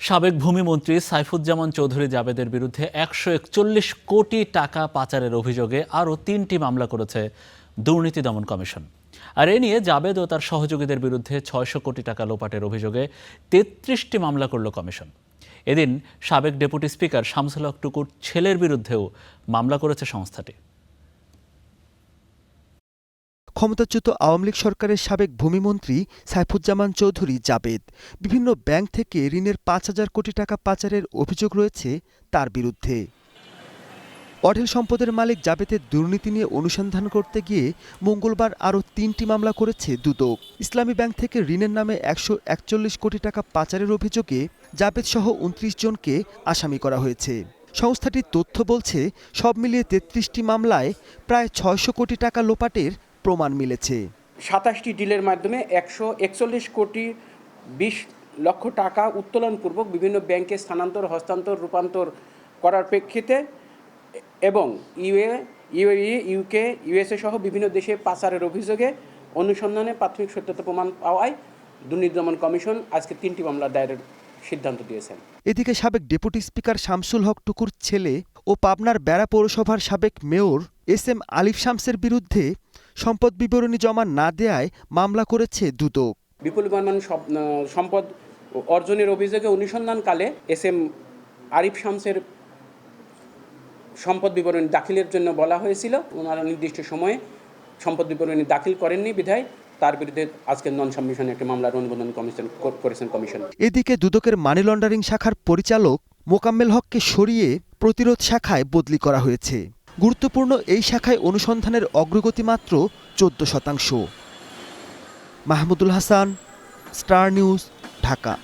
সাবেক ভূমিমন্ত্রী সাইফুজ্জামান চৌধুরী জাবেদের বিরুদ্ধে ১৪১ কোটি টাকা পাচারের অভিযোগে আরও ৩টি মামলা করেছে দুর্নীতি দমন কমিশন। আর এ নিয়ে জাবেদ ও তার সহযোগীদের বিরুদ্ধে ৬০০ কোটি টাকা লোপাটের অভিযোগে ৩৩টি মামলা করল কমিশন। এদিন সাবেক ডেপুটি স্পিকার শামসুল হক টুকুর ছেলের বিরুদ্ধেও মামলা করেছে সংস্থাটি। ক্ষমতাচ্যুত আওয়ামী লীগ সরকারের সাবেক ভূমিমন্ত্রী সাইফুজ্জামান চৌধুরী জাবেদ বিভিন্ন ব্যাংক থেকে ঋণের ৫,০০০ কোটি টাকা পাচারের অভিযোগ রয়েছে তার বিরুদ্ধে। অঢেল সম্পদের মালিক জাবেদের দুর্নীতি নিয়ে অনুসন্ধান করতে গিয়ে মঙ্গলবার আরও ৩টি মামলা করেছে দুদক। ইসলামী ব্যাংক থেকে ঋণের নামে ১৪১ কোটি টাকা পাচারের অভিযোগে জাবেদ সহ ২৯ জনকে আসামি করা হয়েছে। সংস্থাটির তথ্য বলছে, সব মিলিয়ে ৩৩টি মামলায় প্রায় ৬০০ কোটি টাকা লোপাটের প্রমাণ মিলেছে। ২৭টি ডিলের মাধ্যমে ১৪১ কোটি ২০ লক্ষ টাকা উত্তোলনপূর্বক বিভিন্ন ব্যাংকে স্থানান্তর, হস্তান্তর, রূপান্তর করার প্রেক্ষিতে এবং ইউএই, ইউকে, ইউএসএ সহ বিভিন্ন দেশে পাচারের অভিযোগে অনুসন্ধানে প্রাথমিক সত্যতা প্রমাণ পাওয়ায় দুর্নীতি দমন কমিশন আজকে ৩টি মামলা দায়েরের সিদ্ধান্ত দিয়েছেন। এদিকে সাবেক ডেপুটি স্পিকার শামসুল হক টুকুর ছেলে ও পাবনার বেড়া পৌরসভার সাবেক মেয়র এস.এম. আলিফ শামসের বিরুদ্ধে সম্পদ বিবরণী জমা না দেয়ায় মামলা করেছে দুদক। বিপুল পরিমাণ সম্পদ অর্জনের অভিযোগে অনুসন্ধানকালে এস.এম. আরিফ শামসের সম্পদ বিবরণী দাখিলের জন্য বলা হয়েছিল। ওনারা নির্দিষ্ট সময়ে সম্পদ বিবরণী দাখিল করেননি বিধায় তার বিরুদ্ধে আজকে নন সাবমিশনে একটি মামলার অনুমোদন করেছেন কমিশন। এদিকে দুদকের মানি লন্ডারিং শাখার পরিচালক মোকাম্মেল হককে সরিয়ে প্রতিরোধ শাখায় বদলি করা হয়েছে। গুরুত্বপূর্ণ এই শাখায় অনুসন্ধানের অগ্রগতি মাত্র ১৪%। Mahmudul Hasan, star news, Dhaka.